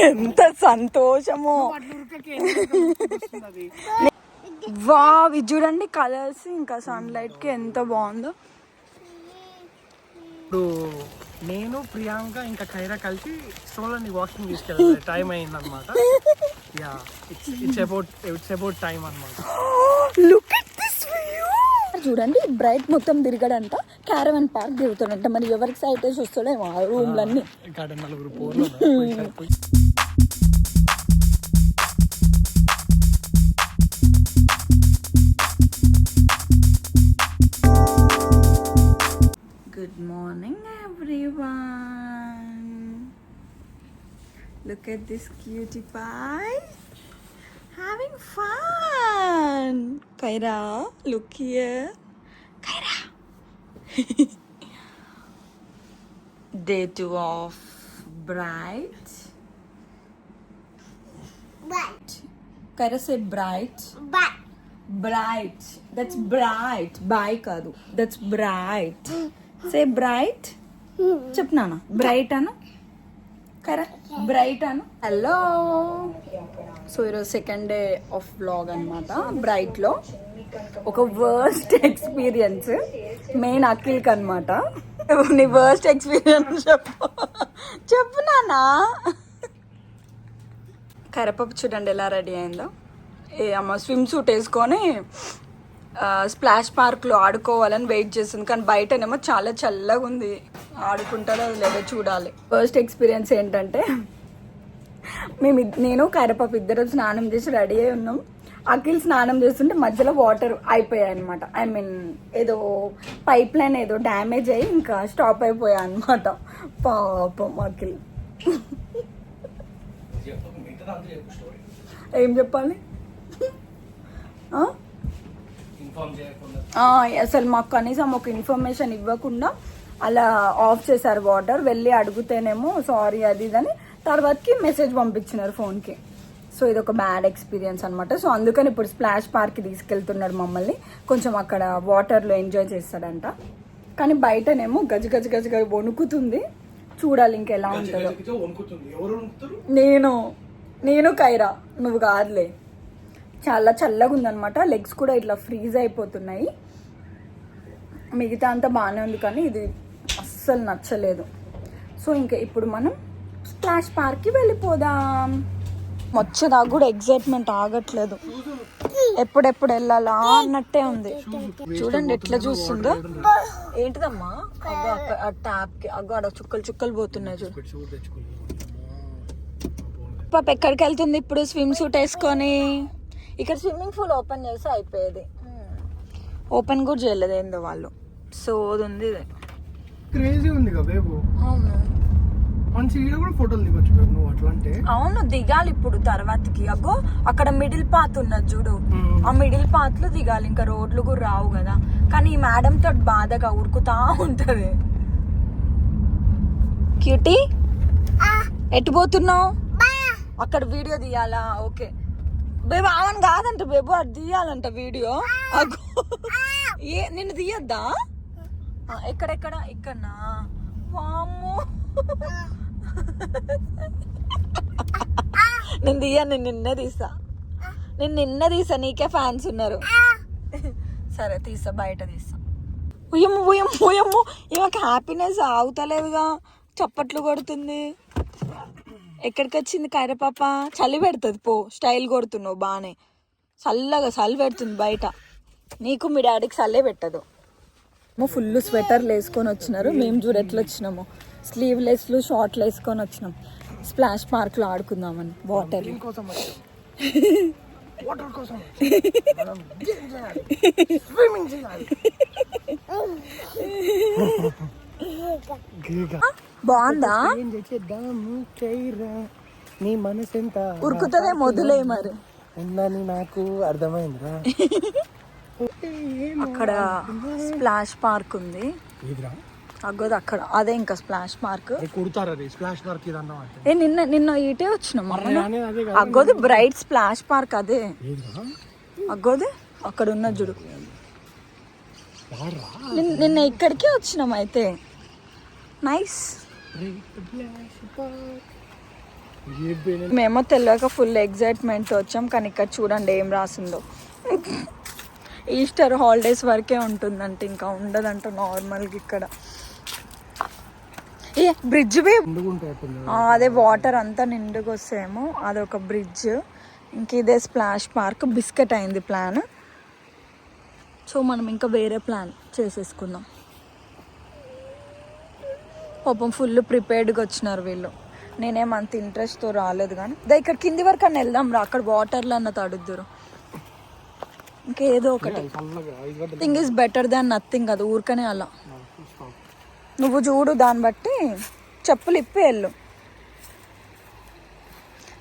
ఎంత సంతోషమో. వావ్, ఇది చూడండి కలర్స్, ఇంకా సన్లైట్ కి ఎంత బాగుందో. ఇప్పుడు నేను ప్రియాంక ఇంకా ఖైరా కలిసి స్టోన్లని వాకింగ్ తీసుకెళ్ళాలి. టైం అయింది అనమాట. ఇట్స్ అబౌట్ టైం అనమాట. Look at this view. చూడండి బ్రైట్ మొత్తం తిరగడంట, క్యారవన్ పార్క్ తిరుగుతాడంట. మరి ఎవరికి సైట్ వేసి వస్తాడేమో ఆ రూమ్లన్నీ. ఇక్కడ నలుగురు పోర్లు. Good morning everyone. Look at this cutie pie. Having fun. Kaira, look here. Kaira. Day 2 of Bright. Bright. Kaira say bright. Bright. Bright. That's bright. Bye kadu. That's bright. Say bright. చెప్పు నాన్న. Bright అను. Correct, bright అను. Hello. So ఈరోజు second day of vlog అనమాట. బ్రైట్లో ఒక worst experience main అఖిల్కి అనమాట. నీ worst experience చెప్పు నాన్న. కరపప్పు చూడండి ఎలా రెడీ అయిందో. అమ్మ స్విమ్ సూట్ వేసుకొని స్ప్లాష్ పార్క్లో ఆడుకోవాలని వెయిట్ చేస్తుంది, కానీ బయటనేమో చాలా చల్లగా ఉంది. ఆడుకుంటారో లేదో చూడాలి. ఫస్ట్ ఎక్స్పీరియన్స్ ఏంటంటే, నేను కైరపాప ఇద్దరు స్నానం చేసి రెడీ అయి ఉన్నాం. అఖిల్ స్నానం చేస్తుంటే మధ్యలో వాటర్ అయిపోయాయి అనమాట. ఐ మీన్ ఏదో పైప్ లైన్ ఏదో డ్యామేజ్ అయ్యి ఇంకా స్టాప్ అయిపోయా అనమాట. పాపం అఖిల్. ఏం చెప్పాలి? అసలు మాకు కనీసం ఒక ఇన్ఫర్మేషన్ ఇవ్వకుండా అలా ఆఫ్ చేశారు వాటర్. వెళ్ళి అడుగుతేనేమో సారీ అది ఇదని తర్వాతకి మెసేజ్ పంపించినారు ఫోన్కి. సో ఇది ఒక బ్యాడ్ ఎక్స్పీరియన్స్ అనమాట. సో అందుకని ఇప్పుడు స్ప్లాష్ పార్క్కి తీసుకెళ్తున్నాడు మమ్మల్ని. కొంచెం అక్కడ వాటర్లో ఎంజాయ్ చేస్తాడంట. కానీ బయటనేమో గజ గజ గజ గజ వణుకుతుంది. చూడాలి ఇంకెలా ఉంటుందో. నేను కైరా, నువ్వు కాదులే. చాలా చల్లగా ఉందన్నమాట. లెగ్స్ కూడా ఇట్లా ఫ్రీజ్ అయిపోతున్నాయి. మిగతా అంతా బాగానే ఉంది, కానీ ఇది అస్సలు నచ్చలేదు. సో ఇంకా ఇప్పుడు మనం స్ప్లాష్ పార్క్కి వెళ్ళిపోదాం. వచ్చేదాకా కూడా ఎగ్జైట్మెంట్ ఆగట్లేదు. ఎప్పుడెప్పుడు వెళ్ళాలా అన్నట్టే ఉంది. చూడండి ఎట్లా చూస్తుందో. ఏంటిదమ్మా? అగ్గో ట్యాప్కి అగ్గో ఆడ చుక్కలు చుక్కలు పోతున్నాయి చూడు. పాప ఎక్కడికి వెళ్తుంది ఇప్పుడు స్విమ్ సూట్ వేసుకొని? ఇక్కడ స్విమ్మింగ్ పూల్ ఓపెన్ చేసి అయిపోయేది. ఓపెన్ కూడా చేయలేదు ఏందో వాళ్ళు. సో అది ఉంది. క్రేజీ ఉంది కదా బేబు. అవును, మంచి ఈడ కూడా ఫోటోలు దిగొచ్చు నువ్వు అట్లా అంటే. అవును, దిగాలి ఇప్పుడు తర్వాతకి. అగ్గో అక్కడ మిడిల్ పాత్ ఉన్నది చూడు, ఆ మిడిల్ పాత్ లో దిగాలి. ఇంకా రోడ్లు కూడా రావు కదా. కానీ ఈ మేడం తోటి బాధగా ఉరుకుతా ఉంటది. క్యూటీ, ఎటు పోతున్నావు? అక్కడ వీడియో తీయాలా? ఓకే బేబు. అవన్ కాదంట బేబు, అది తీయాలంట వీడియో. నిన్ను తీయద్దా? ఎక్కడెక్కడ? ఇక్కడనా? వామ్మో, నేను తీయా. నేను నిన్నే తీసా. నీకే ఫ్యాన్స్ ఉన్నారు. సరే తీసా, బయట తీసా. ఉయ్యమ్మ ఇవాళ హ్యాపీనెస్ ఆగుతలేదుగా, చప్పట్లు కొడుతుంది. ఎక్కడికి వచ్చింది కైరపాప? చలి పెడుతుంది పో. స్టైల్ కొడుతున్నావు బాగానే. చలి పెడుతుంది బయట. నీకు మీ డాడీకి చల్లే పెట్టదు. ఫుల్ స్వెటర్లు వేసుకొని వచ్చినారు. మేము చూడు ఎట్లా వచ్చినాము. స్లీవ్లెస్లు షార్ట్లు వేసుకొని వచ్చినాం స్ప్లాష్ పార్క్లో ఆడుకుందామని. వాటర్ కోసం బాగుందా? నీ మనసు ఎంత ఉరుకుతుందే మొదలే మరి ఉందని నాకు అర్థమైందిరా. అక్కడ స్ప్లాష్ పార్క్ ఉంది. అగ్గోది అక్కడ, అదే ఇంకా స్ప్లాష్ పార్క్. నిన్న ఇటే వచ్చినాం. అగ్గోది బ్రైట్ స్ప్లాష్ పార్క్. అదే అగ్గోది అక్కడ ఉన్న చూడు. నిన్న ఇక్కడికే వచ్చినాం అయితే. నైస్. మేము తెలియక ఫుల్ ఎగ్జైట్మెంట్ వచ్చాం, కానీ ఇక్కడ చూడండి ఏం రాసిందో. ఈస్టర్ హాలిడేస్ వరకే ఉంటుందంట, ఇంకా ఉండదంట నార్మల్గా ఇక్కడ. ఏ బ్రిడ్జ్ అదే వాటర్ అంతా నిండుగా వస్తాయేమో, అదొక బ్రిడ్జ్. ఇంక ఇదే స్ప్లాష్ పార్క్. బిస్కెట్ అయింది ప్లాన్, సో మనం ఇంకా వేరే ప్లాన్ చేసేసుకుందాం. పాపం ఫుల్ ప్రిపేర్డ్గా వచ్చినారు వీళ్ళు. నేనేమంత ఇంట్రెస్ట్తో రాలేదు, కానీ ఇక్కడ కింది వరకు అన్న వెళ్దాం రా, అక్కడ వాటర్లో అన్న తడుద్దురు. ఇంకేదో ఒకటి. Thing is better than nothing కదా, ఊరికనే అలా. నువ్వు చూడు, దాన్ని బట్టి చెప్పులు ఇప్పి వెళ్ళు.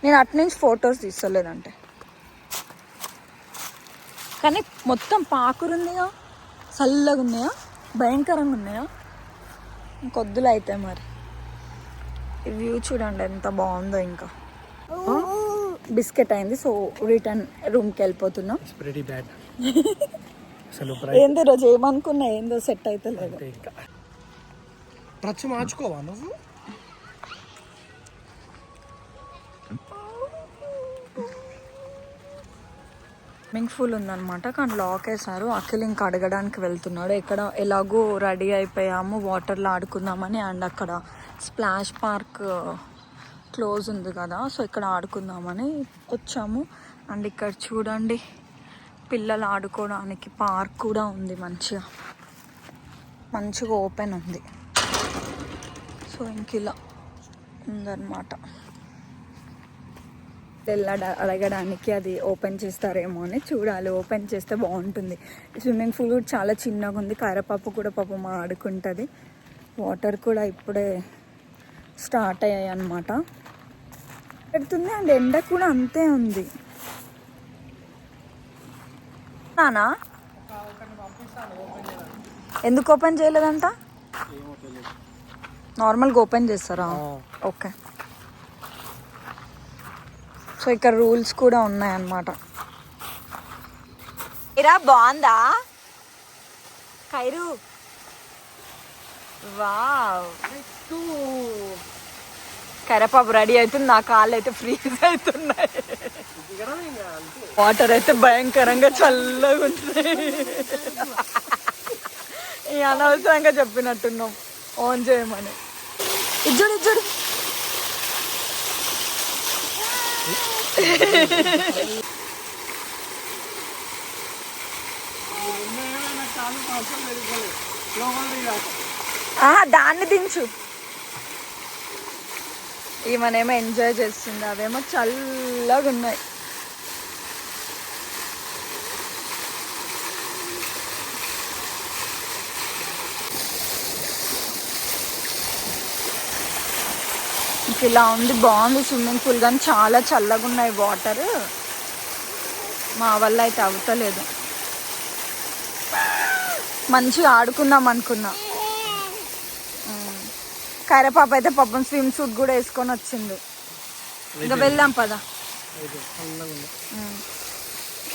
నేను అటు నుంచి ఫొటోస్ తీసుకోలేదంటే. కానీ మొత్తం పాకురుందిగా, చల్లగా ఉన్నాయా, భయంకరంగా ఉన్నాయా, ఇంకొద్దులు అయితే మరి. ఈ వ్యూ చూడండి ఎంత బాగుందో. ఇంకా బిస్కెట్ అయింది, సో రిటర్న్ రూమ్కి వెళ్ళిపోతున్నాం. ఏందో రోజు ఏమనుకున్నా, ఏందో సెట్ అయితే లేదు. మార్చుకోవా నువ్వు? స్విమ్మింగ్ పూల్ ఉందన్నమాట, కానీ లాక్ వేసారు. అఖిల్ ఇంకా అడగడానికి వెళ్తున్నాడు. ఇక్కడ ఎలాగో రెడీ అయిపోయాము వాటర్లో ఆడుకుందామని, అండ్ అక్కడ స్ప్లాష్ పార్క్ క్లోజ్ ఉంది కదా, సో ఇక్కడ ఆడుకుందామని వచ్చాము. అండ్ ఇక్కడ చూడండి పిల్లలు ఆడుకోవడానికి పార్క్ కూడా ఉంది, మంచిగా ఓపెన్ ఉంది. సో ఇంక ఇలా ఉందన్నమాట. అడగడానికి అది ఓపెన్ చేస్తారేమో అని చూడాలి. ఓపెన్ చేస్తే బాగుంటుంది. స్విమ్మింగ్ పూల్ కూడా చాలా చిన్నగా ఉంది. కైరపాప కూడా పాపం ఆడుకుంటుంది. వాటర్ కూడా ఇప్పుడే స్టార్ట్ అయ్యాయి అన్నమాట. పెడుతుంది, అండ్ ఎండ కూడా అంతే ఉంది. నానా ఎందుకు ఓపెన్ చేయలేదంట? నార్మల్గా ఓపెన్ చేస్తారా? ఓకే. సో ఇక్కడ రూల్స్ కూడా ఉన్నాయన్నమాట. ఇరా బాగుందా ఖైరు? వావ్, కరేపాపు రెడీ అవుతుంది. నా కాళ్ళు అయితే ఫ్రీజ్ అవుతున్నాయి. వాటర్ అయితే భయంకరంగా చల్లగా ఉంటుంది. ఈ అనవసరంగా చెప్పినట్టున్నాం ఆన్ చేయమని. ఇజ్జుడు ఇజ్జుడు. దాన్ని దించు. ఈమెనేమో ఎంజాయ్ చేస్తుంది, అవేమో చల్లగా ఉన్నాయి. ఇలా ఉంది, బాగుంది స్విమ్మింగ్ పూల్, కానీ చాలా చల్లగా ఉన్నాయి వాటర్. మా వల్ల అయితే అవుతలేదు. మంచిగా ఆడుకుందాం అనుకున్నా. కైరపాప అయితే పాపం స్విమ్ సూట్ కూడా వేసుకొని వచ్చింది. ఇంకా వెళ్దాం పదా.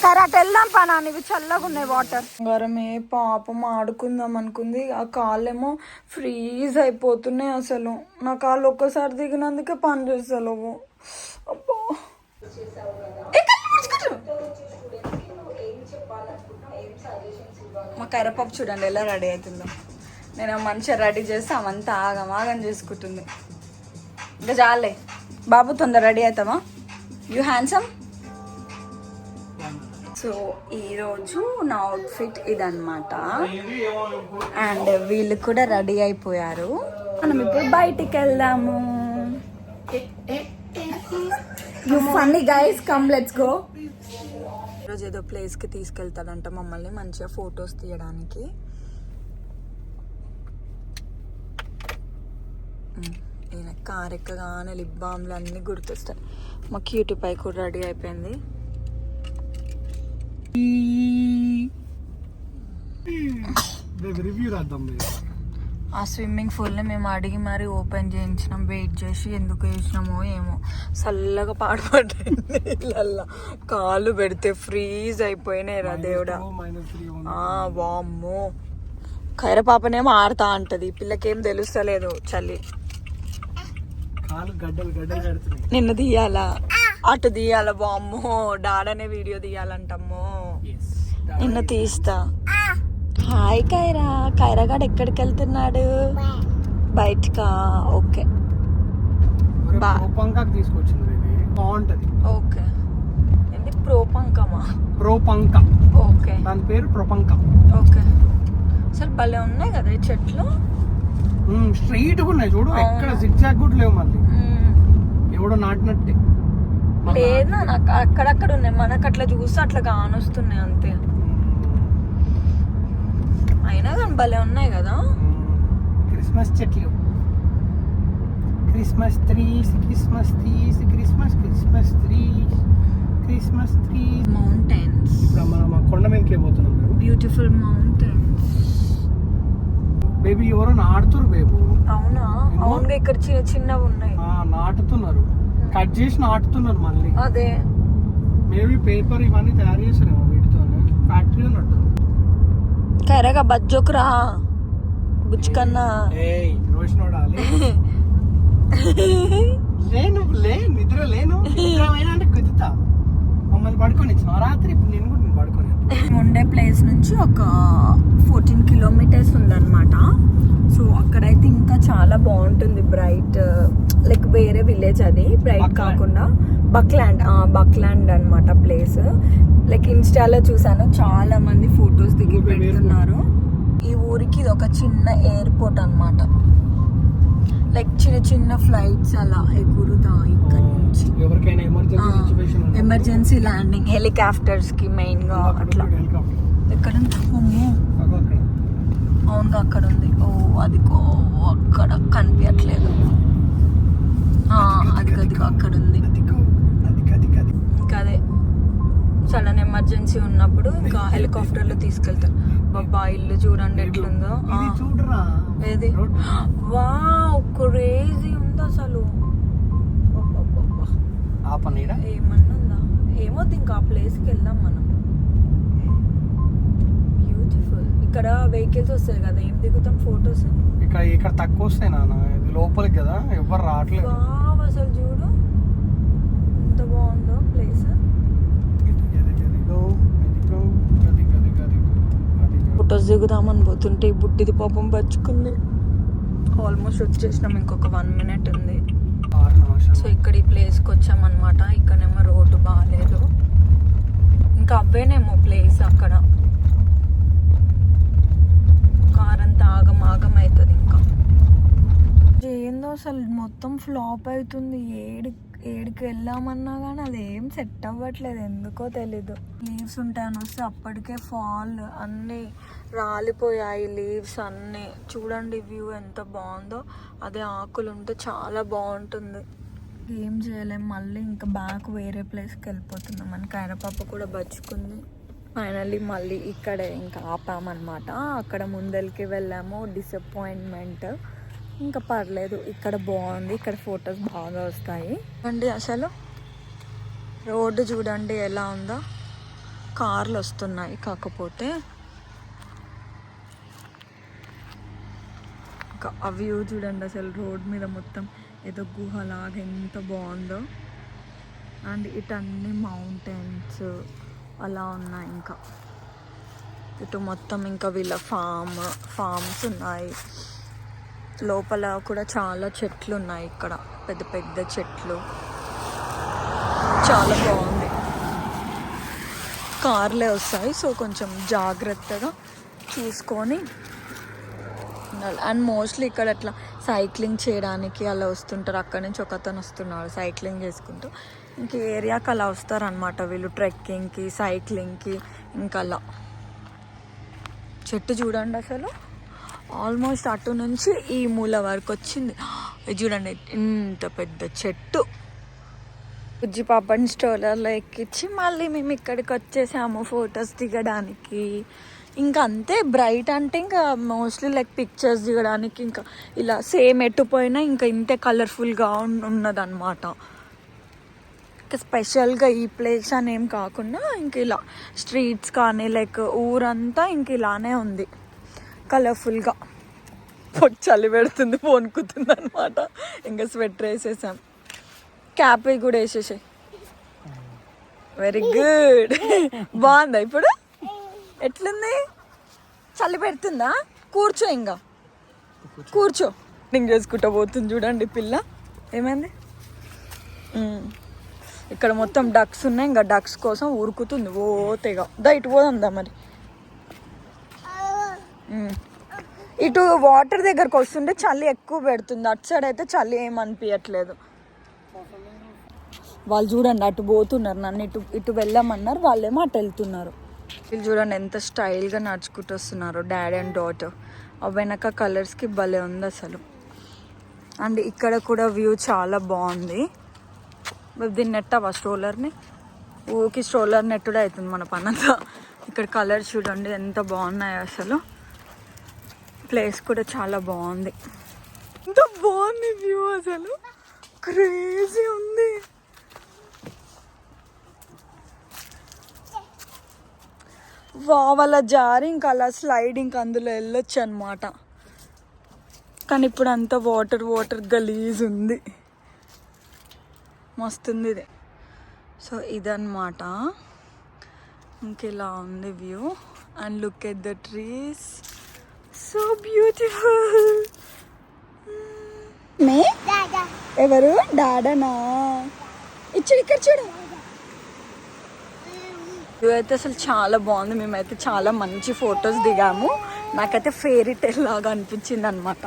కరాట్ వెళ్దాం పా. ఇవి చల్లగా ఉన్నాయి వాటర్. గరమే పాపం ఆడుకుందాం అనుకుంది. ఆ కాళ్ళేమో ఫ్రీజ్ అయిపోతున్నాయి. అసలు నా కాళ్ళు ఒక్కసారి దిగినందుకే పని చేస్తలేవు. అబ్బా, మా కైరపాప చూడండి ఎలా రెడీ అవుతుందో. నేను మంచిగా రెడీ చేస్తే అవంతా ఆగం చేసుకుంటుంది. ఇంకా చాలే బాబు, తొందర రెడీ అవుతావా? You handsome. సో ఈరోజు నా అవుట్ఫిట్ ఇదన్నమాట. అండ్ వీళ్ళు కూడా రెడీ అయిపోయారు. మనం ఇప్పుడు బయటికి వెళ్దాము. You funny guys, come let's go. ఈరోజు ఏదో ప్లేస్కి తీసుకెళ్తాడంట మమ్మల్ని, మంచిగా ఫొటోస్ తీయడానికి. ఈయన కార్ ఎక్కగానే లిప్ బామ్లు అన్నీ గుర్తొస్తాయి. మా క్యూటీ పై కూడా రెడీ అయిపోయింది. ఆ స్విమ్మింగ్ పూల్ని మేము అడిగి మరి ఓపెన్ చేయించినాం. వెయిట్ చేసి ఎందుకు వేసినామో ఏమో, చల్లగా పాడుపడ్డాయి నీళ్ళల్లో. కాళ్ళు పెడితే ఫ్రీజ్ అయిపోయినాయి రా దేవుడా. వామ్మో, కైర పాపనేమో ఆడుతా అంటది, పిల్లకేం తెలుస్తలేదు చలి. కాలు గడ్డలు కడుతున్నాయి. నిన్ను తీయాలా అటు తీయాలా బామ్మో డాడనే వీడియో తీయాలంటమ్మో నిన్ను తీస్తా. హాయ్ కైరా. కైరా గాడు ఎక్కడికి వెళ్తున్నాడు? బయటకా? ఓకే ప్రోపంకాకు తీసుకొచ్చింది ఇది బాగుంటది. ఓకే ఏంటి ప్రోపంకమా? ప్రోపంక. ఓకే దాని పేరు ప్రోపంక. ఓకే అసలు భలే ఉన్నాయి కదా ఈ చెట్లు. స్ట్రైట్ గా ఉన్నాయి చూడు, ఎక్కడ జిగ్జాగ్ కూడా లేవు. మళ్ళీ ఎవడో నాటినట్టే లేదా నాకు అక్కడక్కడ ఉన్నాయి. మనకు అట్లా చూస్తే అట్లా కానొస్తున్నాయి అంతే. అయినా కానీ భలే ఉన్నాయి కదా. క్రిస్మస్ చెట్లు, Christmas trees, Christmas trees, Christmas Christmas trees, Christmas trees. Mountains. ఇప్పుడు మనం కొండ మీదకి పోతున్నాం. Beautiful mountains. బేబీ ఎవరో నాటుతున్నారు బేబు. అవునా? అవునుగా ఇక్కడ చిన్న చిన్నవి ఉన్నాయి. నాటుతున్నారు, కట్ చేసి నాటుతున్నారు మళ్ళీ. అదే మేబీ పేపర్ ఇవన్నీ తయారు చేస్తారేమో వీటితో. ఫ్యాక్టరీ ఉన్నట్టు. కరెగా బజ్జోకురా బుచ్చుకన్నా. రోషనోడాలి లేను నిద్ర లేను అంటే కుదుతా మమ్మల్ని పడుకొని ఇచ్చిన రాత్రి. ఇప్పుడు నేను కూడా పడుకొని ఉండే ప్లేస్ నుంచి ఒక 14 కిలోమీటర్స్ ఉందన్నమాట. సో అక్కడైతే ఇంకా చాలా బాగుంటుంది. బ్రైట్ లైక్ వేరే విలేజ్ అది, బ్రైట్ కాకుండా బక్లాండ్ అన్నమాట ప్లేస్. లైక్ ఇన్స్టాలో చూసాను చాలా మంది ఫొటోస్ దిగి పెడుతున్నారు. ఈ ఊరికి ఇది ఒక చిన్న ఎయిర్పోర్ట్ అన్నమాట. లైక్ చిన్న చిన్న ఫ్లైట్స్ అలా ఎగురుతాయి ఇక్కడ నుంచి. ఎమర్జెన్సీ ల్యాండింగ్ హెలికాప్టర్స్ కి మెయిన్ గా అట్లా. ఎక్కడ అవునుగా అక్కడ ఉంది. ఓ అదిగో అక్కడ కనిపించట్లేదు. అది అక్కడ ఉంది. ఇంకా అదే సడన్ ఎమర్జెన్సీ ఉన్నప్పుడు ఇంకా హెలికాప్టర్ లో తీసుకెళ్తారు. బాబా ఇల్లు చూడండి ఎట్లుందో. ఏది వావ్ క్రేజీ ఉంది అసలు. ఏమన్నా ఉందా ఏమో. ఇంకా ఆ ప్లేస్ కి వెళ్దాం మనం. బ్యూటిఫుల్. ఇక్కడ వెహికల్స్ వస్తాయి కదా, ఏం దిగుతాం ఫొటోస్. ఇక్కడ తక్కువ వస్తాయి నాన్న, ఇది లోపలికి కదా, ఎవరు రావట్లేదు. అసలు చూడు ఎంత బాగుందో ప్లేస్. ఫొటోస్ దిగుదామని పోతుంటే ఈ బుడ్డిది పాపం పచ్చుకుంది. ఆల్మోస్ట్ వచ్చేసినాం, ఇంకొక 1 minute ఉంది. సో ఇక్కడ ఈ ప్లేస్కి వచ్చామన్నమాట. ఇక్కడేమో రోడ్డు బాగాలేదు, ఇంకా అవ్వేనేమో ప్లేస్. అక్కడ కార్ అంతా ఆగం అవుతుంది. ఇంకా ఏందో అసలు మొత్తం ఫ్లాప్ అవుతుంది. ఏడికి వెళ్ళామన్నా కానీ అది ఏం సెట్ అవ్వట్లేదు, ఎందుకో తెలీదు. లీవ్స్ ఉంటాయని వస్తే అప్పటికే ఫాల్ అన్నీ రాలిపోయాయి. లీవ్స్ అన్నీ చూడండి, వ్యూ ఎంత బాగుందో. అదే ఆకులు ఉంటే చాలా బాగుంటుంది. ఏం చేయలేం, మళ్ళీ ఇంకా బ్యాక్ వేరే ప్లేస్కి వెళ్ళిపోతున్నాం. మన కైరపాప కూడా బచ్చుకుంది. ఫైనల్లీ మళ్ళీ ఇక్కడే ఇంకా ఆపామన్నమాట. అక్కడ ముందరికి వెళ్ళాము, డిసప్పాయింట్మెంట్. ఇంకా పర్లేదు, ఇక్కడ బాగుంది, ఇక్కడ ఫొటోస్ బాగా వస్తాయి అండి. అసలు రోడ్డు చూడండి ఎలా ఉందో. కార్లు వస్తున్నాయి, కాకపోతే ఇంకా ఆ వ్యూ చూడండి. అసలు రోడ్ మీద మొత్తం ఏదో గుహలాగా ఎంత బాగుందో. అండ్ ఇటన్నీ మౌంటైన్స్ అలా ఉన్నాయి. ఇంకా ఇటు మొత్తం ఇంకా వీళ్ళ ఫామ్స్ ఉన్నాయి. లోపల కూడా చాలా చెట్లు ఉన్నాయి. ఇక్కడ పెద్ద పెద్ద చెట్లు, చాలా బాగుంది. కార్లే వస్తాయి, సో కొంచెం జాగ్రత్తగా చూసుకొని ఉండాలి. అండ్ మోస్ట్లీ ఇక్కడ అట్లా సైక్లింగ్ చేయడానికి అలా వస్తుంటారు. అక్కడి నుంచి ఒక అతను వస్తున్నాడు సైక్లింగ్ చేసుకుంటూ. ఇంక ఏరియాకి అలా వస్తారనమాట వీళ్ళు, ట్రెక్కింగ్కి, సైక్లింగ్కి. ఇంకా అలా చెట్టు చూడండి అసలు ఆల్మోస్ట్ అటు నుంచి ఈ మూల వరకు వచ్చింది. ఇది చూడండి ఇంత పెద్ద చెట్టు. బుజ్జి పాపని స్ట్రోలర్లో ఎక్కించి మళ్ళీ మేము ఇక్కడికి వచ్చేసాము ఫొటోస్ దిగడానికి. ఇంకా అంతే, బ్రైట్ అంటే ఇంకా మోస్ట్లీ లైక్ పిక్చర్స్ దిగడానికి ఇంకా ఇలా సేమ్ ఎట్టుపోయినా ఇంకా ఇంతే కలర్ఫుల్గా ఉన్నదన్నమాట. ఇంకా స్పెషల్గా ఈ ప్లేస్ అని ఏం కాకుండా ఇంక ఇలా స్ట్రీట్స్ కానీ లైక్ ఊరంతా ఇంక ఇలానే ఉంది కలర్ఫుల్గా. చలి పెడుతుంది వణుకుతుంది అనమాట. ఇంకా స్వెటర్ వేసేసాం. క్యాప్ కూడా వేసేసాయి. Very good. బాగుందా ఇప్పుడు? ఎట్లుంది? చలి పెడుతుందా? కూర్చో, ఇంకా కూర్చో. నేను చేసుకుంటా పోతుంది చూడండి పిల్ల. ఏమైంది? ఇక్కడ మొత్తం డక్స్ ఉన్నాయి. ఇంకా డక్స్ కోసం ఉరుకుతుంది ఓ తెగ. ఇటు పోదా మరి. ఇటు వాటర్ దగ్గరకు వస్తుంటే చలి ఎక్కువ పెడుతుంది. అటు సైడ్ అయితే చలి ఏమనిపించట్లేదు. వాళ్ళు చూడండి అటు పోతున్నారు, నన్ను ఇటు వెళ్ళమన్నారు, వాళ్ళేమో అటు వెళ్తున్నారు. వీళ్ళు చూడండి ఎంత స్టైల్గా నడుచుకుంటూ వస్తున్నారు, డాడీ అండ్ డాటర్. ఆ వెనక కలర్స్కి భలే ఉంది అసలు. అండ్ ఇక్కడ కూడా వ్యూ చాలా బాగుంది. దీన్ని నెట్టవా స్ట్రోలర్ని? ఊకి స్ట్రోలర్ నెట్టుడే అవుతుంది మన పనంతా. ఇక్కడ కలర్స్ చూడండి ఎంత బాగున్నాయి అసలు. ప్లేస్ కూడా చాలా బాగుంది. ఎంత బాగుంది వ్యూ అసలు, క్రేజీ ఉంది. వాళ్ళ జారి ఇంకా అలా స్లైడ్ ఇంకా అందులో వెళ్ళొచ్చు అనమాట. కానీ ఇప్పుడు అంతా వాటర్ వాటర్ గలీజ్ ఉంది. మస్తుంది ఇది. సో ఇదన్నమాట. ఇంకెలా ఉంది view. And look at the trees, so beautiful. మే ఎవరు? డాడానా? ఇక్కడ చూడు. వ్యూ అయితే అసలు చాలా బాగుంది. మేమైతే చాలా మంచి ఫొటోస్ దిగాము. నాకైతే ఫెయిరీ టేల్ లాగా అనిపించింది అనమాట.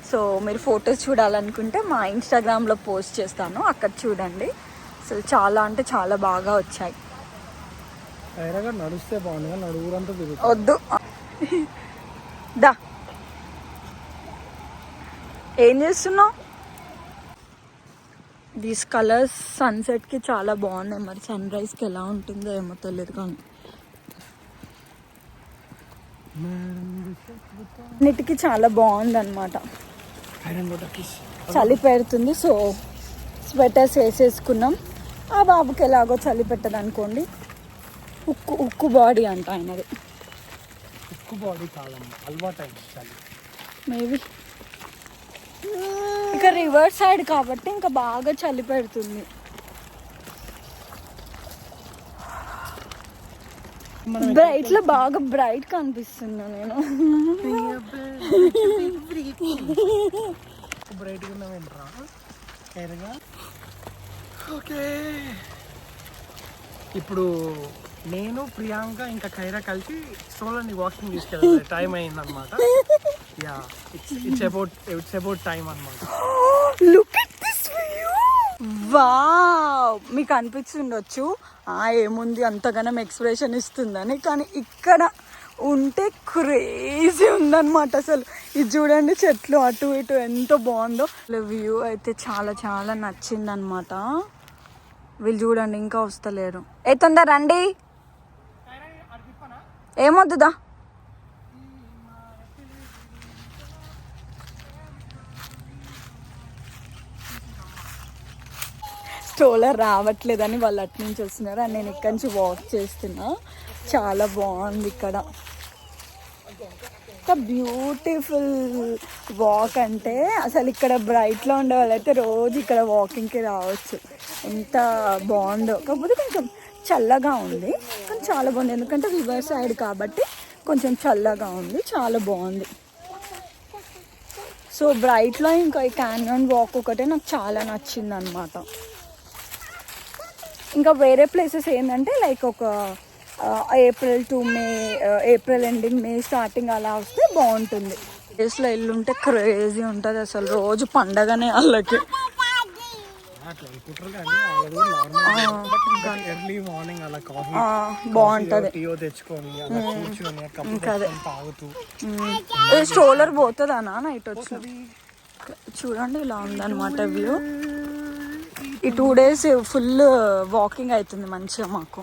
సో మీరు ఫొటోస్ చూడాలనుకుంటే మా ఇన్స్టాగ్రామ్లో పోస్ట్ చేస్తాను, అక్కడ చూడండి. అసలు చాలా అంటే చాలా బాగా వచ్చాయి. నడుస్తే బాగుంది, వద్దు దా. ఏం చేస్తున్నావు? దీస్ కలర్స్ సన్సెట్కి చాలా బాగున్నాయి. మరి సన్ రైజ్కి ఎలా ఉంటుందో ఏమో తెలియదు. కానీ అన్నిటికీ చాలా బాగుంది అనమాట. చలి పెడుతుంది, సో స్వెటర్స్ వేసేసుకున్నాం. ఆ బాబుకి ఎలాగో చలి పెట్టదు అనుకోండి. ఉక్కు బాడీ అంట ఆయనది. మేబీ ఇక రివర్ సైడ్ కాబట్టి ఇంకా బాగా చలి పెడుతుంది. బ్రైట్ లో బాగా బ్రైట్ కనిపిస్తున్నా నేను. ఓకే, ఇప్పుడు నేను ప్రియాంక ఇంకా ఖైరా కలిసి సోలని వాకింగ్ తీసుకెళ్ళాలి. టైం అయిందన్నమాట. యా, ఇట్స్ అబౌట్ టైం అన్నమాట. Look at this view. Wow, మీకు అనిపిస్తుండొచ్చు ఏముంది అంతగానం ఎక్స్ప్రెషన్ ఇస్తుందని. కానీ ఇక్కడ ఉంటే క్రేజీ ఉందన్నమాట అసలు. ఇది చూడండి, చెట్లు అటు ఇటు ఎంత బాగుందో. వ్యూ అయితే చాలా చాలా నచ్చింది అనమాట. వీళ్ళు చూడండి ఇంకా వస్తలేరు. ఏ తొందర రండి. ఏమొద్దుదా. స్ట్రోలర్ రావట్లేదని వాళ్ళు అటు నుంచి వస్తున్నారు, అండ్ నేను ఇక్కడి నుంచి వాక్ చేస్తున్నా. చాలా బాగుంది ఇక్కడ. ఒక బ్యూటిఫుల్ వాక్ అంటే అసలు ఇక్కడ బ్రైట్లో ఉండే వాళ్ళైతే రోజు ఇక్కడ వాకింగ్కి రావచ్చు. ఎంత బాగుందో. కాకపోతే కొంచెం చల్లగా ఉంది, కానీ చాలా బాగుంది. ఎందుకంటే రివర్ సైడ్ కాబట్టి కొంచెం చల్లగా ఉంది, చాలా బాగుంది. సో బ్రైట్లో ఇంకా ఈ క్యాన్యన్ వాక్ ఒకటే నాకు చాలా నచ్చింది అనమాట. ఇంకా వేరే ప్లేసెస్ ఏంటంటే లైక్ ఒక April to May, April ending May starting అలా వస్తే బాగుంటుంది. డేస్లో ఇల్లుంటే క్రేజీ ఉంటుంది అసలు. రోజు పండగనే వాళ్ళకి. బాగుంటుంది. స్ట్రోలర్ పోతుందా నైట్ వచ్చి? చూడండి ఇలా ఉందన్నమాట వ్యూ. ఈ 2 days ఫుల్ వాకింగ్ అవుతుంది మంచిగా మాకు.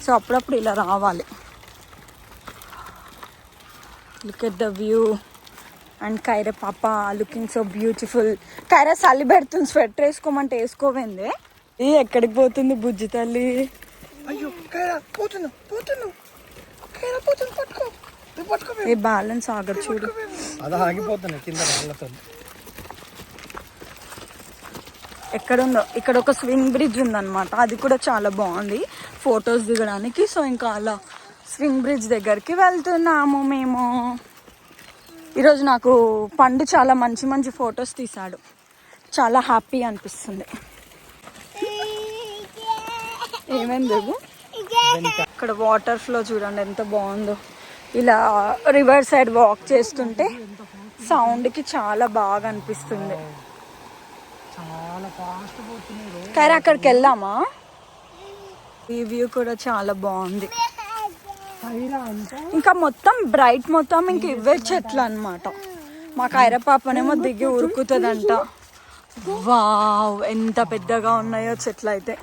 సో అప్పుడప్పుడు ఇలా రావాలి. Look at the view. And Kaira పాప లుకింగ్ సో బ్యూటిఫుల్. కైరా చలి పెడుతుంది, స్వెటర్ వేసుకోమంటే వేసుకోవేంది? ఎక్కడికి పోతుంది బుజ్జి తల్లి? అయ్యో కైరా పోతున్నా, కైరా పోతున్నా, పట్టుకో. ఏ బ్యాలెన్స్ ఆగదు చూడు. అది ఆగిపోతున్నాయి కింద రాళ్ళతో. ఎక్కడుందో ఇక్కడ ఒక స్వింగ్ బ్రిడ్జ్ ఉందన్నమాట, అది కూడా చాలా బాగుంది ఫొటోస్ దిగడానికి. సో ఇంకా అలా స్వింగ్ బ్రిడ్జ్ దగ్గరికి వెళ్తున్నాము మేము. ఈరోజు నాకు పండు చాలా మంచి మంచి ఫొటోస్ తీశాడు, చాలా హ్యాపీ అనిపిస్తుంది. ఏమైంది? ఇక్కడ వాటర్ ఫ్లో చూడండి ఎంత బాగుందో. ఇలా రివర్ సైడ్ వాక్ చేస్తుంటే సౌండ్కి చాలా బాగా అనిపిస్తుంది. కానీ అక్కడికి వెళ్దామా? ఈ వ్యూ కూడా చాలా బాగుంది. ఇంకా మొత్తం బ్రైట్ మొత్తం ఇంక ఇవే చెట్లు అనమాట. మా కైరా పాపనేమో దిగి ఉరుకుతుందంట. వావ్ ఎంత పెద్దగా ఉన్నాయో చెట్లు అయితే.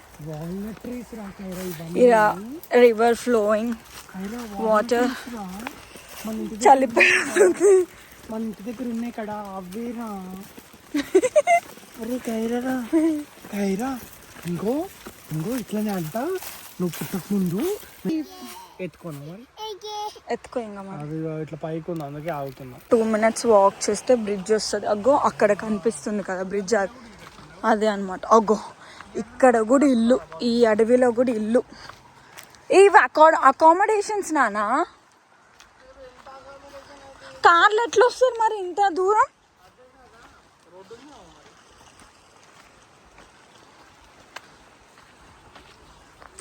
ఇలా రివర్ ఫ్లోయింగ్ వాటర్ చలిపోతుంది. మన ఇంటి దగ్గర ఉన్నాయి కదా అవేరా. అరే కైరా కైరా ఇంకో ఇంకో ఇట్లనే అంట. నువ్వు పుట్టక ముందు ఎత్తుకోను మరి ఎత్తుకో. ఇంకా అది ఇట్లా పైకి ఉంది అందుకే ఆగుతున్నా. 2 minutes వాక్ చేస్తే బ్రిడ్జ్ వస్తుంది. అగ్గో అక్కడ కనిపిస్తుంది కదా బ్రిడ్జ్, అదే అనమాట. అగ్గో ఇక్కడ కూడా ఇల్లు, ఈ అడవిలో కూడా ఇల్లు. ఇవి అకామిడేషన్స్ నానా. కార్లు ఎట్లా వస్తారు మరి ఇంత దూరం?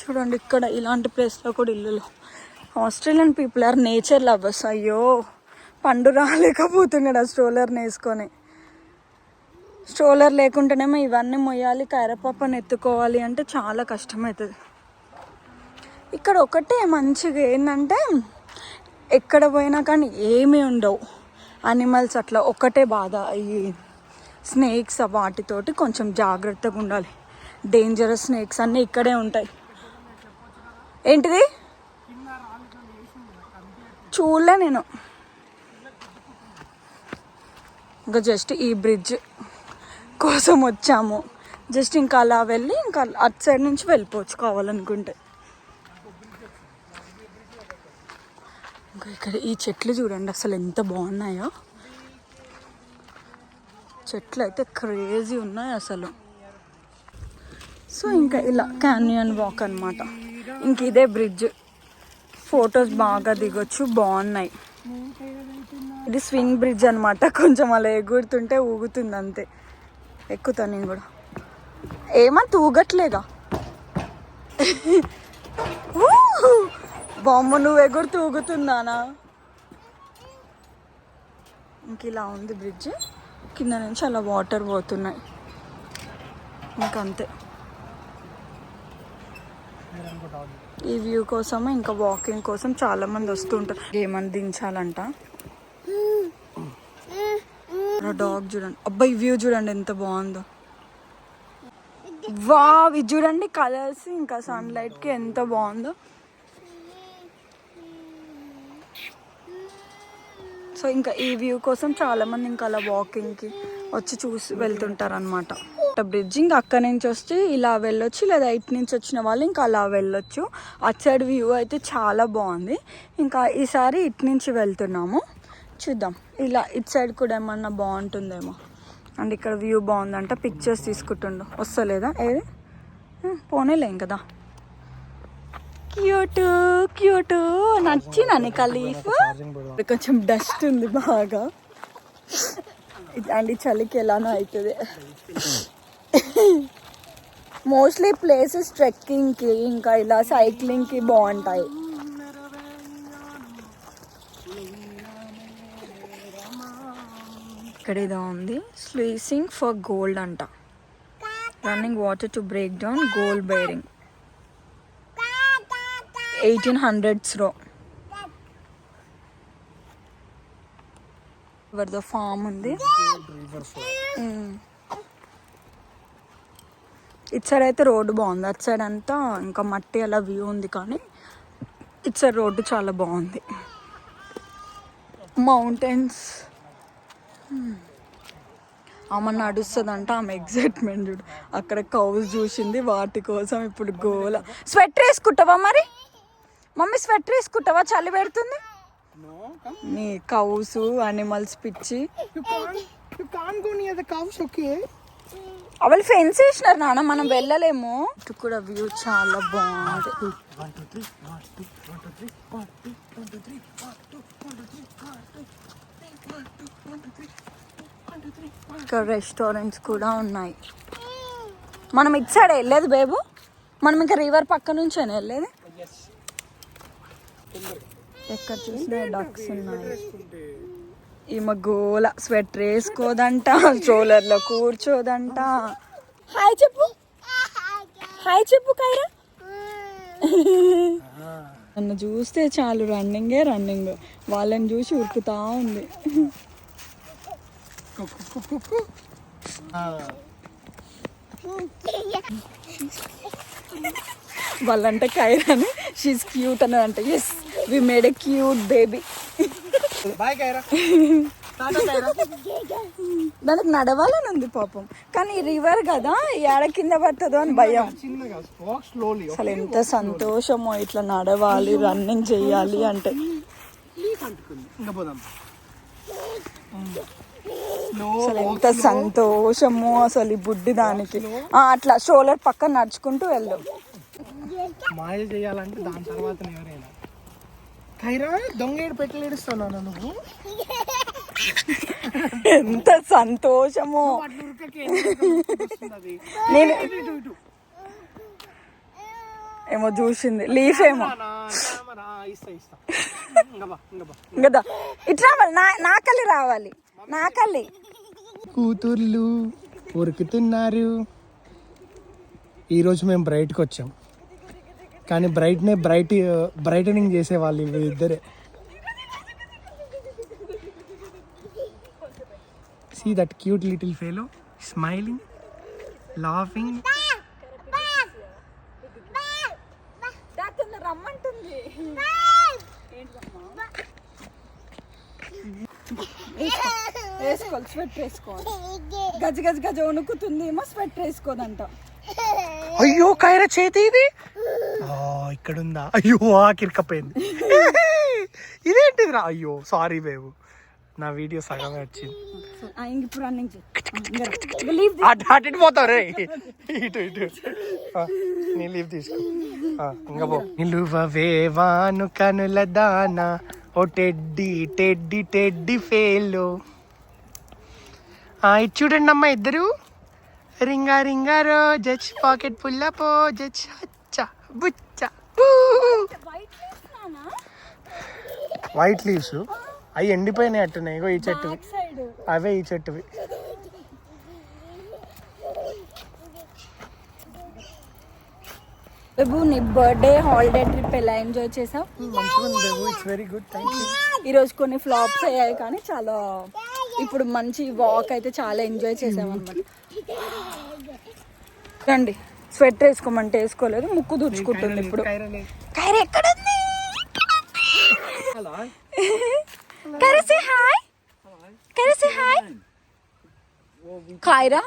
చూడండి ఇక్కడ ఇలాంటి ప్లేస్లో కూడా ఇల్లులు. Australian people are nature lovers. అయ్యో పండు రాలేకపోతున్నాడు ఆ స్ట్రోలర్ని వేసుకొని. స్ట్రోలర్ లేకుంటేనేమో ఇవన్నీ మొయ్యాలి, కైరపాపని ఎత్తుకోవాలి అంటే చాలా కష్టమవుతుంది. ఇక్కడ ఒకటే మంచిగా ఏంటంటే ఎక్కడ పోయినా కానీ ఏమీ ఉండవు అనిమల్స్. అట్లా ఒకటే బాధ, ఈ స్నేక్స్ వాటితోటి కొంచెం జాగ్రత్తగా ఉండాలి. డేంజరస్ స్నేక్స్ అన్నీ ఇక్కడే ఉంటాయి. ఏంటిది చూడలే నేను. ఇంకా జస్ట్ ఈ బ్రిడ్జ్ కోసం వచ్చాము. జస్ట్ ఇంకా అలా వెళ్ళి ఇంకా అటు సైడ్ నుంచి వెళ్ళిపోవచ్చు కావాలనుకుంటే. ఇంకా ఇక్కడ ఈ చెట్లు చూడండి అసలు ఎంత బాగున్నాయో. చెట్లు అయితే క్రేజీ ఉన్నాయి అసలు. సో ఇంకా ఇలా క్యానియన్ వాక్ అనమాట. ఇంక ఇదే బ్రిడ్జ్, ఫొటోస్ బాగా దిగొచ్చు, బాగున్నాయి. ఇది స్వింగ్ బ్రిడ్జ్ అనమాట. కొంచెం అలా ఎగురుతుంటే ఊగుతుంది అంతే. ఎక్కుతాను నేను కూడా. ఏమంత ఊగట్లేగా. బొమ్మ నువ్వు ఎగురుతూ ఊగుతుందానా? ఇంక ఇలా ఉంది బ్రిడ్జ్. కింద నుంచి అలా వాటర్ పోతున్నాయి ఇంకంతే. ఈ వ్యూ కోసం ఇంకా వాకింగ్ కోసం చాలా మంది వస్తుంటారు. ఏమని దించాలంట. డాగ్ చూడండి. అబ్బాయి వ్యూ చూడండి ఎంత బాగుందో. వావ్ ఇది చూడండి కలర్స్ ఇంకా సన్లైట్కి ఎంత బాగుందో. సో ఇంకా ఈ వ్యూ కోసం చాలా మంది ఇంకా అలా వాకింగ్కి వచ్చి చూసి వెళ్తుంటారు అనమాట. బ్రిడ్జ్ ఇంకా అక్కడి నుంచి వస్తే ఇలా వెళ్ళొచ్చు, లేదా ఇటు నుంచి వచ్చిన వాళ్ళు ఇంకా అలా వెళ్ళొచ్చు. అటు సైడ్ వ్యూ అయితే చాలా బాగుంది. ఇంకా ఈసారి ఇటు నుంచి వెళ్తున్నాము, చూద్దాం. ఇలా ఇటు సైడ్ కూడా ఏమన్నా బాగుంటుందేమో. అండ్ ఇక్కడ వ్యూ బాగుందంట. పిక్చర్స్ తీసుకుంటుండు. వస్తలేదా? ఏది పోనేలేం కదా. క్యూట్ క్యూట్ నచ్చిందా నీకు ఆ లీఫ్? కొంచెం డస్ట్ ఉంది బాగా. అండ్ చలికి ఎలానో అవుతుంది. మోస్ట్లీ ప్లేసెస్ ట్రెక్కింగ్కి ఇంకా ఇలా సైక్లింగ్కి బాగుంటాయి. ఇక్కడ ఏదో ఉంది, స్లీసింగ్ ఫర్ గోల్డ్ అంట. Running water to break down gold bearing 1800s లో. ఎవరిదో ఫామ్ ఉంది. ఇటు సైడ్ అయితే రోడ్డు బాగుంది. అటు సైడ్ అంతా ఇంకా మట్టి అలా వ్యూ ఉంది, కానీ ఇటు సైడ్ రోడ్డు చాలా బాగుంది. మౌంటైన్స్. ఆమె నడుస్తుందంట, ఆమె ఎగ్జైట్మెంట్ చూడు. అక్కడ కౌస్ చూసింది, వాటి కోసం ఇప్పుడు గోల. స్వెటర్ వేసుకుంటావా మరి? మమ్మీ స్వెటర్ వేసుకుంటావా? చలి పెడుతుంది. నీ కౌస్ అనిమల్స్ పిచ్చి. You can't go near the cows, okay? వాళ్ళు ఫెన్స్ వేసినారు నాన్న, మనం వెళ్ళలేము. ఇటు కూడా వ్యూ చాలా బాగుంది. 1 2 3 1 2 1 2 3 1 2 1 2 3 1 2 1 2 3 1 2 1 2 3. ఇక్కడ రెస్టారెంట్స్ కూడా ఉన్నాయి. మనం ఇటు సైడ్ వెళ్ళేది బేబు, మనం ఇంకా రివర్ పక్క నుంచేనే వెళ్ళేది. ఎక్కడ చూసినా డక్స్ ఉన్నాయి. ఈమె గోల స్వెటర్ వేసుకోదంట, స్ట్రోలర్లో కూర్చోదంట. హాయ్ చెప్పు, హాయ్ చెప్పు కైరా. నన్ను చూస్తే చాలు రన్నింగే రన్నింగ్, వాళ్ళని చూసి ఉరుకుతా ఉంది. వాళ్ళంటే కైరాని షీస్ క్యూట్ అని అంటే yes we made a cute baby. Bye Kaira. దానికి నడవాలని ఉంది పాపం, కానీ రివర్ కదా ఏడ కింద పడుతుందో అని భయం. అసలు ఎంత సంతోషమో ఇట్లా నడవాలి, రన్నింగ్ చెయ్యాలి అంటే. అసలు ఎంత సంతోషమో అసలు ఈ బుడ్డి దానికి. అట్లా స్ట్రోలర్ పక్కన నడుచుకుంటూ వెళ్ళు. మాయ చేయాలంటే దాని తర్వాత ఎవరైనా. కైరా దొంగేడు పెట్టలేడుస్తున్నాను నువ్వు. ఎంత సంతోషమో. నేను ఏమో చూసింది లీఫ్ ఏమో కదా. ఇట్లా నాకల్లి రావాలి, నాకల్లి. కూతుర్లు ఉరుకుతున్నారు. ఈరోజు మేము బ్రైట్కి వచ్చాం, కానీ బ్రైటనింగ్ చేసే వాళ్ళు ఇద్దరే. See that cute little fellow smiling, laughing. వేసుకోవాలి, స్వెటర్ వేసుకోవాలి. గజ గజ గజ వణుకుతుంది ఏమో, స్వెటర్ వేసుకోదంట. అయ్యో కైరా చేతి ఇది ఇక్కడ ఉందా? అయ్యో కిరకపోయింది. ఇదేంటిదిరా? అయ్యో సారీ బేబు, నా వీడియో సగమే వచ్చింది. ఇప్పుడు రన్నింగ్ పోతావు రే. ఇటు ఇటు నీ లీవ్ తీసుకో. ఇంకా పో. నిలువవే వాను కనుల దానా ఓ టెడ్డి టెడ్డి టెడ్డి ఫేలో. ఇది చూడండి అమ్మా ఇద్దరు. రింగా రింగా రోజ పాకెట్ పుల్ల పోజ బుచ్చ. వైట్ లీవ్స్ అవి ఎండిపోయినాయి అట్టున్నాయి. ఇగో ఈ చెట్టువి అవే, ఈ చెట్టువి. నీ బర్త్డే హాలిడే ట్రిప్ ఎలా ఎంజాయ్ చేసావు? It's very good, thank you. ఈరోజు కొన్ని ఫ్లాప్స్ అయ్యాయి కానీ చాలా, ఇప్పుడు మంచి వాక్ అయితే చాలా ఎంజాయ్ చేసాం అనమాట. రండి, స్వెటర్ వేసుకోమంటే వేసుకోలేదు, ముక్కు దుడుచుకుంటుంది ఇప్పుడు. కైరా ఎక్కడ ఉంది? Kaira say hi, Kaira say hi. Kaira,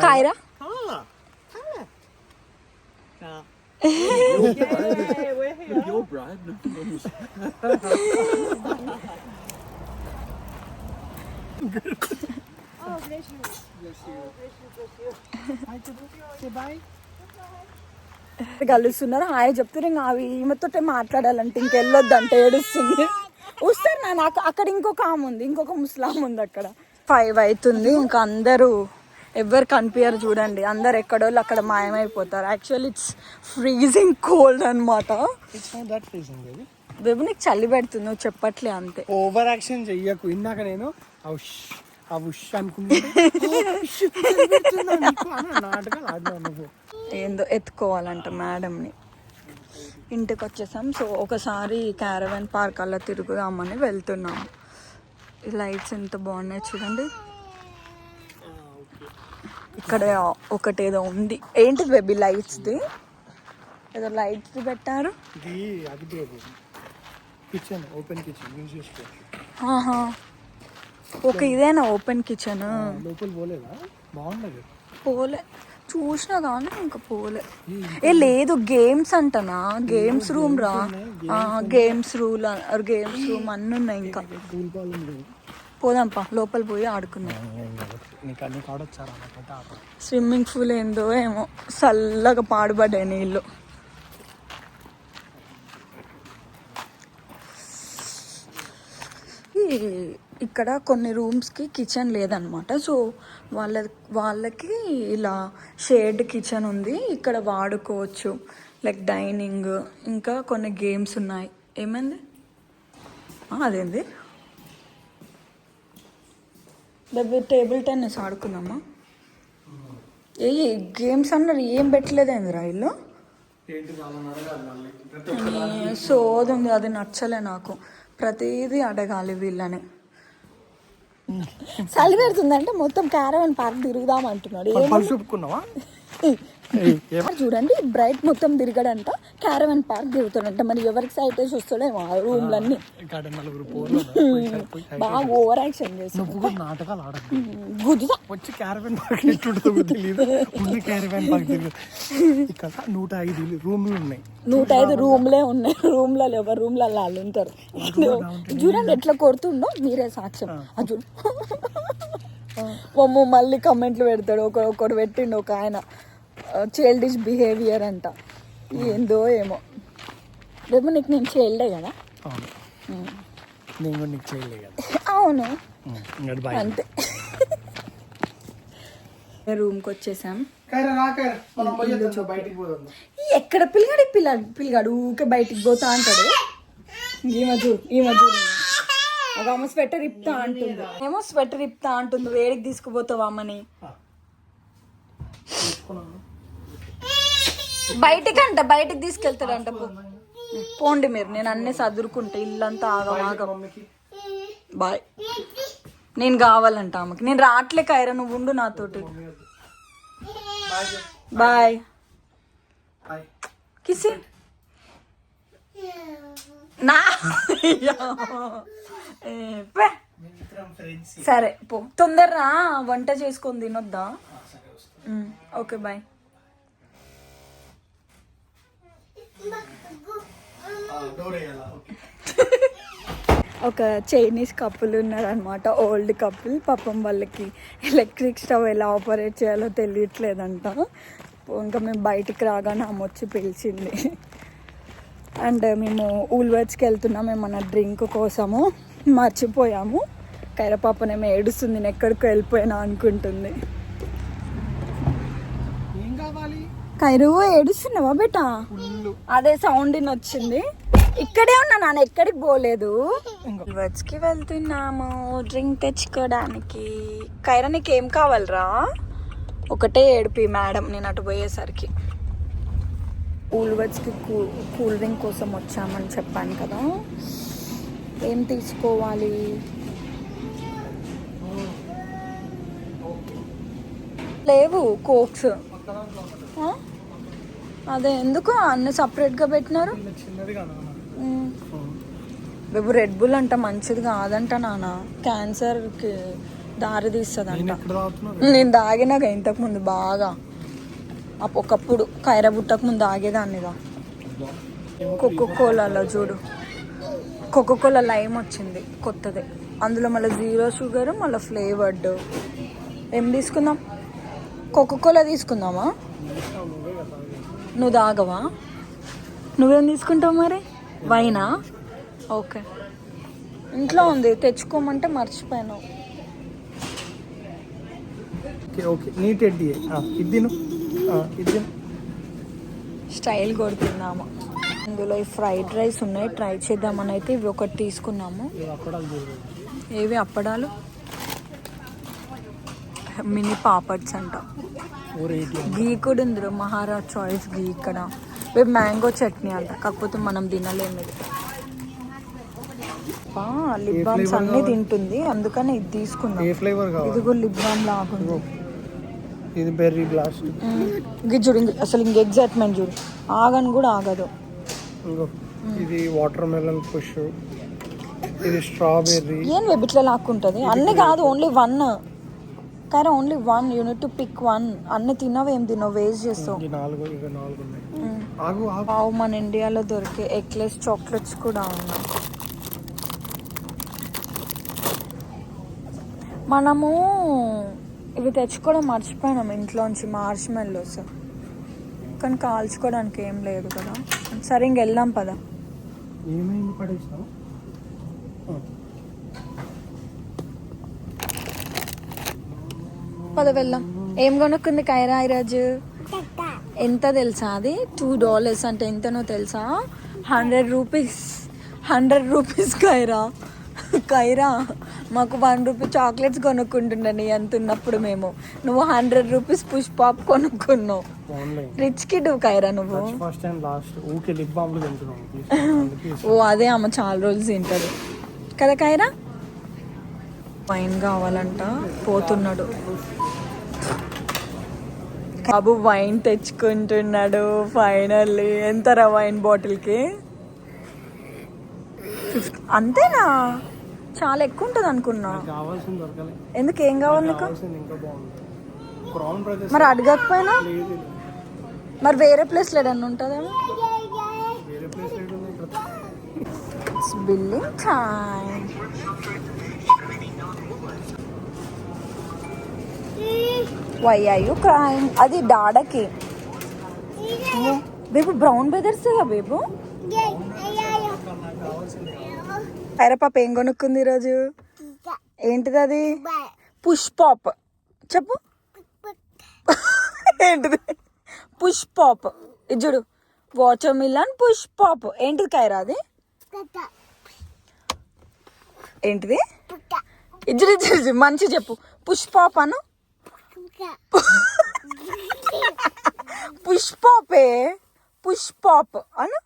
Kaira. Your bride. Oh, bless you. Bless you. Say bye. కలుస్తున్నారు, హాయ్ చెప్తారు. ఇంకా అవి ఈమెతోటే మాట్లాడాలంటే ఇంకెళ్ళొద్దంటే ఏడుస్తుంది. వస్తారు నా నాకు అక్కడ ఇంకొక ఆమె ఉంది, ఇంకొక ముస్లాం ఉంది అక్కడ. 5 అవుతుంది, ఇంకా అందరూ ఎవరు కనిపించారు చూడండి, అందరు ఎక్కడోళ్ళు అక్కడ మాయమైపోతారు. యాక్చువల్లీ ఇట్స్ ఫ్రీజింగ్ కోల్డ్ అనమాట. బేబు నీకు చలి పెడుతుంది, నువ్వు చెప్పట్లే అంతే. ఓవర్ యాక్షన్ చెయ్యకు. ఇందాక నేను ఏందో ఎత్తుకోవాలంట మేడంని. ఇంటికి వచ్చేసాం. సో ఒకసారి క్యారవెన్ పార్క్ అలా తిరుగుదామని వెళ్తున్నాము. ఈ లైట్స్ ఎంత బాగున్నాయి చూడండి. ఇక్కడ ఒకటి ఏదో ఉంది, ఏంటిది బేబీ? లైట్స్ది ఏదో లైట్స్ పెట్టారు. ఓకే, ఇదేనా ఓపెన్ కిచెన్? లోపల పోలేదా? బాగుండదు. పోలే, చూసినా కానీ ఇంకా పోలే. ఏ లేదు, గేమ్స్ అంటనా, గేమ్స్ రూమ్ రా. గేమ్స్ రూమ్ అన్నీ ఉన్నాయి. ఇంకా పోదాంపా, లోపల పోయి ఆడుకుందాం. స్విమ్మింగ్ పూల్ ఏందో ఏమో, చల్లగా పాడుబడ్డాయి నీళ్ళు. ఇక్కడ కొన్ని రూమ్స్కి కిచెన్ లేదనమాట. సో వాళ్ళకి ఇలా షేర్డ్ కిచెన్ ఉంది, ఇక్కడ వాడుకోవచ్చు. లైక్ డైనింగ్, ఇంకా కొన్ని గేమ్స్ ఉన్నాయి. ఏమైంది అదేంది, టేబుల్ టెన్నిస్ ఆడుకుందామా? ఏ గేమ్స్ అన్నారు, ఏం పెట్టలేదేందిరా ఇల్లు. సోదుంది, అది నచ్చలే నాకు. ప్రతిదీ అడగాలి వీళ్ళని. చలి పెడుతుందంటే మొత్తం క్యారవన్ పార్క్ తిరుగుదాం అంటున్నాడు. చూడండి, బ్రైట్ మొత్తం తిరగడంట, క్యారవన్ పార్క్ తిరుగుతాడంట. మరి ఎవరికి సైట్ వేసి వస్తాడేమో ఆ రూమ్లన్నీ. బాగా ఓవర్ యాక్షన్ చేసి నాటకాలు గుద్దుదా వచ్చి క్యారవన్ పార్క్ ఎట్లుంటుందో తెలియదు. క్యారవన్ పార్క్ ఇక్కడ 105 రూమ్లు ఉన్నాయి. 105 రూమ్లే ఉన్నాయి. రూమ్లలో ఒక రూమ్లలో వాళ్ళు ఉంటారు. చూడండి ఎట్లా కొడుతుండో, మీరే సాక్ష్యం. అది చూడు, మళ్ళీ కమెంట్లు పెడతాడు. ఒకడు పెట్టిండు ఒక ఆయన, చైల్డిష్ బిహేవియర్ అంట. ఏందో ఏమో. రేపు నీకు నేను చైల్డే కదా. అవును, అంతే. రూమ్కి వచ్చేసాం. ఎక్కడ పిల్లగాడు ఊకే బయటికి పోతా అంటాడు. ఈ మధ్య ఒక అమ్మ స్వెటర్ ఇప్తా అంటుంది. ఏమో స్వెటర్ ఇప్తా అంటుంది, వేడికి తీసుకుపోతావా అమ్మని. బయటికి తీసుకెళ్తాడంట. పోండి మీరు, నేను అన్నీ సదురుకుంటా. ఇల్లంతా ఆగం. బాయ్. నేను కావాలంట ఆమెకి. నేను రావట్లే కైరా, నువ్వు ఉండు నాతోటి. బాయ్. కిసి నా సరే పో, తొందరరా, వంట చేసుకొని తినొద్దా. Okay bye. ఒక చైనీస్ కపుల్ ఉన్నారనమాట, ఓల్డ్ కపుల్. పాపం వాళ్ళకి ఎలక్ట్రిక్ స్టవ్ ఎలా ఆపరేట్ చేయాలో తెలియట్లేదంట. ఇంకా మేము బయటికి రాగానే ఆమె వచ్చి పిలిచింది. అండ్ మేము ఊల్వర్డ్స్కి వెళ్తున్నాం ఏమన్నా డ్రింక్ కోసము. మర్చిపోయాము. కైర పాపనేమో ఏడుస్తుంది, నేను ఎక్కడికో వెళ్ళిపోయినా అనుకుంటుంది. కైరు ఏడుస్తున్నావా బేటా? అదే సౌండ్ వచ్చింది. ఇక్కడే ఉన్నా నాన్న, ఎక్కడికి పోలేదు. కి వెళ్తున్నాము డ్రింక్ తెచ్చుకోవడానికి. కైరా నీకు ఏం కావాలరా? ఒకటే ఏడిపి మేడం నేను అటు పోయేసరికి. ఊల్వర్డ్స్కి కూల్ డ్రింక్ కోసం వచ్చామని చెప్పాను కదా. ఏం తీసుకోవాలి? లేవు కోక్స్. అదే ఎందుకు అన్ని సపరేట్గా పెట్టినారు? బాబు రెడ్ బుల్ అంట మంచిది కాదంట నాన్న, క్యాన్సర్కి దారి తీస్తుందంట. నేను తాగినాగా ఇంతకుముందు బాగా, ఒకప్పుడు కైర బుట్టకు ముందు తాగేదాన్నిగా. కోకోకోలాలో చూడు, కోకోకోలా లైమ్ వచ్చింది కొత్తది. అందులో మళ్ళీ 0 షుగర్, మళ్ళీ ఫ్లేవర్డ్. ఏం తీసుకుందాం? కోకోకోలా తీసుకుందామా? నువ్వు తాగవా? నువ్వేం తీసుకుంటావు మరి? వైనా? ఓకే, ఇంట్లో ఉంది, తెచ్చుకోమంటే మర్చిపోయాను. స్టైల్ కొడుతున్నాము. ఇందులో ఈ ఫ్రైడ్ రైస్ ఉన్నాయి, ట్రై చేద్దామని అయితే ఇవి ఒకటి తీసుకున్నాము. ఏవి అప్పడాలు? మినీ పాపడ్స్ అంట. గీ కూడా ఉంది, మహారాజ్ చాయిస్ గీ. ఇక్కడ మ్యాంగో చట్నీ అంట, కాకపోతే మనం తినలేము ఇది. లిప్ బామ్స్ అన్ని తింటుంది, అందుకని ఇది తీసుకున్నాం. ఇది కూడా లిప్ బామ్ లాగుంది. ఇది బెర్రీ బ్లాస్ట్. ఇది చూడు, అసలు ఇంక ఎగ్జైట్మెంట్ చూడు, ఆగని కూడా ఆగదు. ఇది వాటర్ మెలన్ పుష్, ఇది స్ట్రాబెర్రీ. ఏం ఇట్లా లాక్కుంటుంది? అన్ని కాదు, ఓన్లీ 1. కానీ only one unit to pick one. అన్ని తిన్నావు, ఏం తిన్నావు, వేస్ట్ చేస్తావు. ఈ 4 ఇక 4 ఉన్నాయి. ఆగు ఆగు. వావ్, మన ఇండియాలో దొరికే ఎక్లెస్ చాక్లెట్స్ కూడా ఉన్నాయి. మనము ఇవి తెచ్చుకోవడం మర్చిపోయినాం ఇంట్లోంచి, మార్ష్మెల్లోస్. కానీ కాల్చుకోవడానికి ఏం లేదు కదా. సరే ఇంక వెళ్దాం పద. ఏమైంది పడేసావు? పద వెళ్దాం. ఏం కొనుక్కుంది కైరా ఈరోజు? ఎంత తెలుసా? అది $2 అంటే ఎంతనో తెలుసా? 100 రూపీస్. 100 రూపీస్ కైరా. కైరా మాకు 1 రూపీ చాక్లెట్స్ కొనుక్కుంటుండే నీ అంత ఉన్నప్పుడు మేము. నువ్వు 100 రూపీస్ పుష్ పాప్ కొనుక్కున్నావు. రిచ్ కిడ్ కైరా నువ్వు. ఫస్ట్ అండ్ లాస్ట్ ఊకే లిప్ బామ్లు తింటున్నావు. ఓ అదే అమ్మ చాలా రోజులు తింటది కదా కైరా. వైన్ కావాలంట, పోతున్నాడు బాబు. వైన్ తెచ్చుకుంటున్నాడు ఫైనల్లీ. ఎంతరా వైన్ బాటిల్కి? 50. అంతేనా? చాలా ఎక్కువ ఉంటుంది అనుకున్నా. కావాల్సింది దొరకలే. ఎందుకు, ఏం కావాలి నీకు? ఇంకా బాగుంది. క్రౌన్ బ్రదర్స్ మరి అడగకపోయినా? లేదు. మరి వేరే ప్లేస్లో ఏదన్నా ఉంటుందేమో. వేరే ప్లేస్ లేదు. It's billing time. Why are you crime? అది డాడకి. బేబు బ్రౌన్ బ్రదర్స్ బేబు. అరే పాప ఏం కొనుక్కుంది ఈరోజు? ఏంటిది అది? Push pop. చెప్పు ఏంటిది? Push pop. ఇది చూడు, వాటర్ మిలన్ పుష్ పాప్. ఏంటిది కైరా అది? ఏంటిది? ఇజ్జు ఇజ్జు మంచి చెప్పు. పుష్ పాప్ అను. పుష్ పాపే. పుష్ పాప్ అను.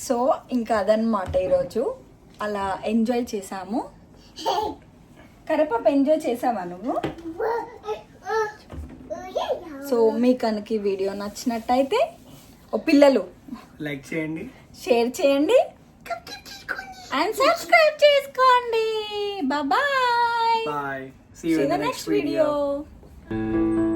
సో ఇంకా అదనమాట ఈరోజు. అలా ఎంజాయ్ చేసాము. కరేపాప ఎంజాయ్ చేసావా నువ్వు? సో మీకు కనుక ఈ వీడియో నచ్చినట్టయితే ఓ పిల్లలు లైక్ చేయండి, షేర్ చేయండి అండ్ సబ్స్క్రైబ్ చేసుకోండి. Bye. Bye. See you in the next video. video.